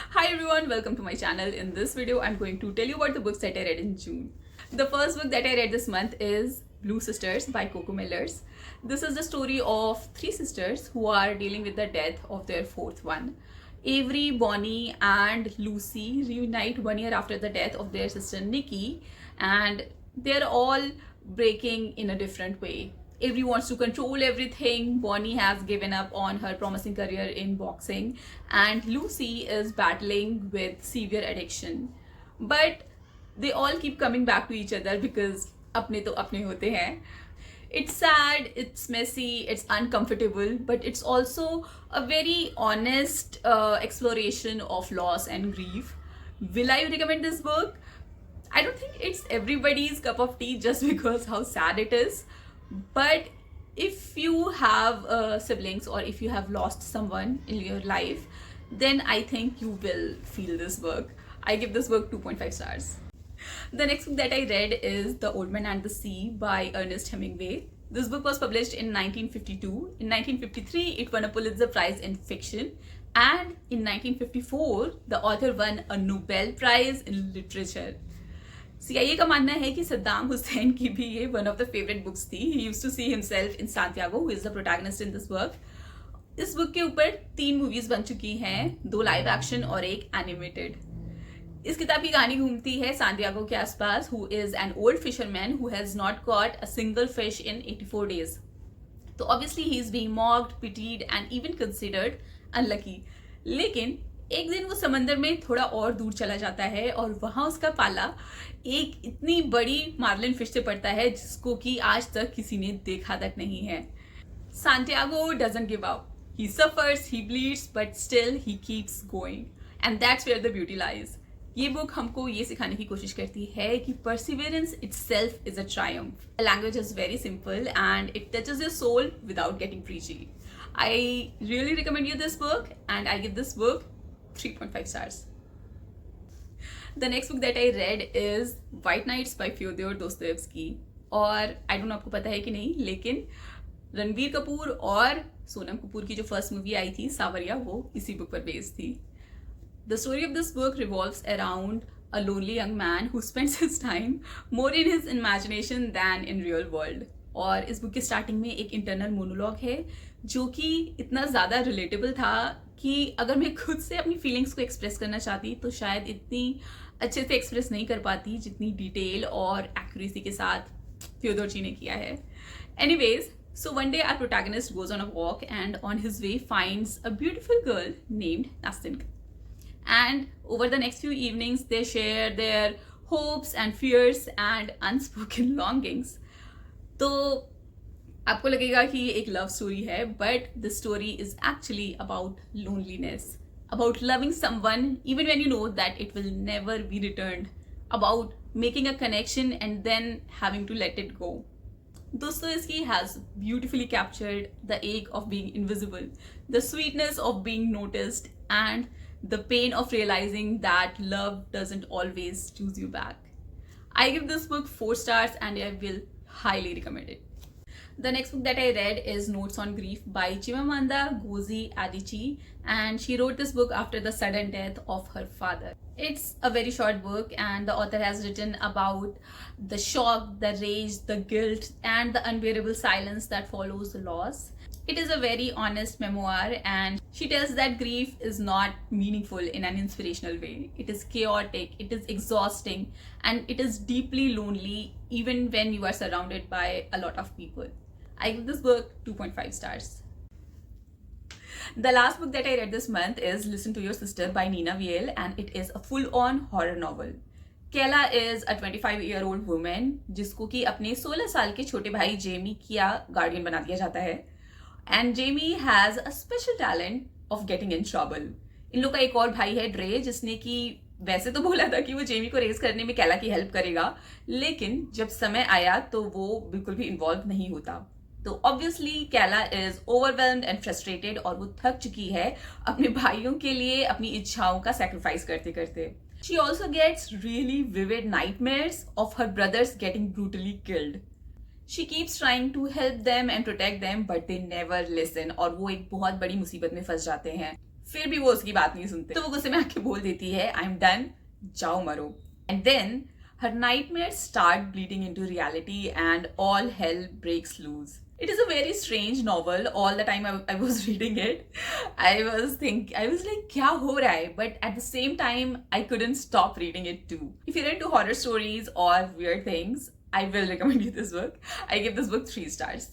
Hi everyone, welcome to my channel. In this video, I'm going to tell you about the books that I read in June. The first book that I read this month is Blue Sisters by Coco Millers. This is the story of three sisters who are dealing with the death of their fourth one. Avery, Bonnie, and Lucy reunite 1 year after the death of their sister Nikki, and they're all breaking in a different way. Avery wants to control everything. Bonnie has given up on her promising career in boxing, and Lucy is battling with severe addiction. But they all keep coming back to each other because अपने तो अपने होते हैं. It's sad, it's messy, it's uncomfortable, but it's also a very honest exploration of loss and grief. Will I recommend this book? I don't think it's everybody's cup of tea just because how sad it is. But if you have siblings or if you have lost someone in your life, then I think you will feel this book. I give this book 2.5 stars. The next book that I read is The Old Man and the Sea by Ernest Hemingway. This book was published in 1952. In 1953, it won a Pulitzer Prize in fiction. And in 1954, the author won a Nobel Prize in literature. CIA का मानना है कि सद्दाम हुसैन की भी ये one of the favourite books थी. He used to see himself in Santiago, who is the protagonist in this work. इस book के ऊपर 3 मूवीज बन चुकी हैं, 2 लाइव एक्शन और एक एनिमेटेड. इस किताब की कहानी घूमती है सांतियागो के आसपास, who is an old fisherman who has not caught a single fish in 84 days. तो obviously he is being mocked, pitied and even considered unlucky. लेकिन एक दिन वो समंदर में थोड़ा और दूर चला जाता है और वहां उसका पाला एक इतनी बड़ी मार्लिन फिश से पड़ता है जिसको कि आज तक किसी ने देखा तक नहीं है. Santiago doesn't give up. He suffers, he bleeds, but still he keeps going, and that's where the beauty lies. ये बुक हमको ये सिखाने की कोशिश करती है कि perseverance itself is a triumph. The language is very simple and it touches your soul without getting preachy. I really recommend you this book and I give this book 3.5 stars. The next book that I read is White Nights by Fyodor Dostoevsky. और I don't know आपको पता है कि नहीं, लेकिन रणबीर कपूर और सोनम कपूर की जो फर्स्ट मूवी आई थी सावरिया, वो इसी बुक पर बेस्ड थी. The story of this book revolves around a lonely young man who spends his time more in his imagination than in real world. और इस बुक के स्टार्टिंग में एक इंटरनल मोनोलॉग है जो कि इतना ज़्यादा रिलेटेबल था कि अगर मैं खुद से अपनी फीलिंग्स को एक्सप्रेस करना चाहती तो शायद इतनी अच्छे से एक्सप्रेस नहीं कर पाती जितनी डिटेल और एक्यूरेसी के साथ फ्योदोर जी ने किया है. Anyways, so one day our protagonist goes on a walk and on his way finds a beautiful girl named Nastinka. And over the next few evenings they share their hopes and fears and unspoken longings. तो आपको लगेगा कि ये एक love story है, but the story is actually about loneliness, about loving someone even when you know that it will never be returned, about making a connection and then having to let it go. Dostoevsky has beautifully captured the ache of being invisible, the sweetness of being noticed, and the pain of realizing that love doesn't always choose you back. I give this book 4 stars and I will highly recommend it. The next book that I read is Notes on Grief by Chimamanda Ngozi Adichie, and she wrote this book after the sudden death of her father. It's a very short book and the author has written about the shock, the rage, the guilt, and the unbearable silence that follows the loss. It is a very honest memoir and she tells that grief is not meaningful in an inspirational way. It is chaotic, it is exhausting, and it is deeply lonely even when you are surrounded by a lot of people. I give this book 2.5 stars. The last book that I read this month is Listen to Your Sister by Nina Viel, and it is a full-on horror novel. Kayla is a 25-year-old woman जिसको कि अपने 16 साल के छोटे भाई Jamie का guardian बना दिया जाता है. And Jamie has a special talent of getting in trouble. इन लोग का एक और भाई है ड्रे, जिसने कि वैसे तो बोला था कि वो जेमी को रेज करने में कैला की हेल्प करेगा, लेकिन जब समय आया तो वो बिल्कुल भी इन्वॉल्व नहीं होता. तो obviously Kaila is overwhelmed and frustrated और वो थक चुकी है अपने भाइयों के लिए अपनी इच्छाओं का सैक्रिफाइस करते करते. She also gets really vivid nightmares of her brothers getting brutally killed. She keeps trying to help them and protect them, but they never listen और वो एक बहुत बड़ी मुसीबत में फंस जाते हैं. फिर भी वो उसकी बात नहीं सुनते, तो वो गुस्से में आके बोल देती है आई एम डन, जाओ मरो। And then her nightmares start bleeding into reality and all hell breaks loose. It is a very strange novel. All the time I was reading it, I was like, kya ho raha hai? But at the same time, I couldn't stop reading it too. If you're into horror stories or weird things, I will recommend you this book. I give this book 3 stars.